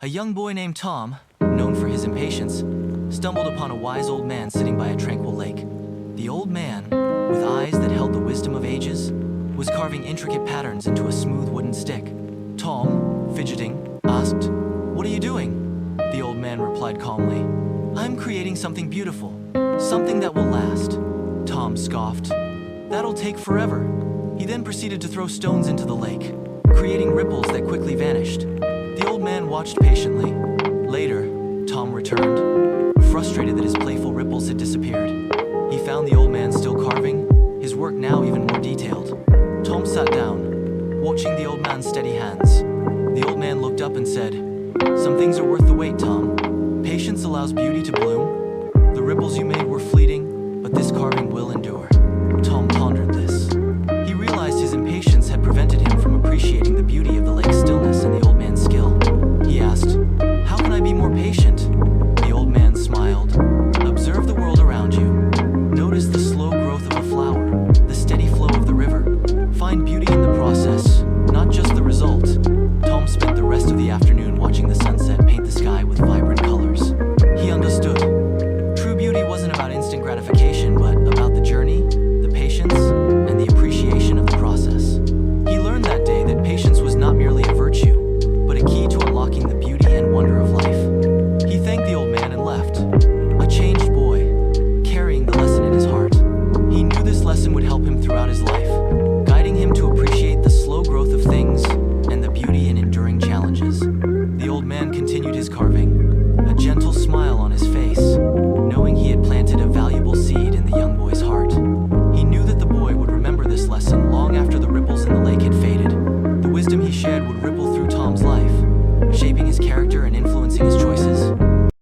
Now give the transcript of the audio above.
A young boy named Tom, known for his impatience, stumbled upon a wise old man sitting by a tranquil lake. The old man, with eyes that held the wisdom of ages, was carving intricate patterns into a smooth wooden stick. Tom, fidgeting, asked, "What are you doing?" The old man replied calmly, "I'm creating something beautiful, something that will last." Tom scoffed, "That'll take forever." He then proceeded to throw stones into the lake, creating ripples that quickly vanished. The old man watched patiently. Later, Tom returned, frustrated that his playful ripples had disappeared. He found the old man still carving, his work now even more detailed. Tom sat down, watching the old man's steady hands. The old man looked up and said, "Some things are worth the wait, Tom. Patience allows beauty to bloom. The ripples you made were fleeting, but this carving will endure." Tom pondered this. He realized his impatience had prevented him from appreciating the beauty of the lake's stillness and the old man's skill. He asked, "How can I be more patient?" The old man smiled. "Observe the world around you. Notice the slow growth of a flower, the steady flow of the river. Find beauty in the process, not just the result." Tom spent the rest of the afternoon watching the sunset paint the sky with vibrant colors. He understood. True beauty wasn't about instant gratification, but about the journey, the patience, and the appreciation of the process. He learned that day that patience was not merely a virtue, but a key to unlocking the beauty and wonder of life. He thanked the old man and left, a changed boy, carrying the lesson in his heart. He knew this lesson would help him throughout his life, guiding him to appreciate the slow growth of things and the beauty in enduring challenges. The old man continued his carving.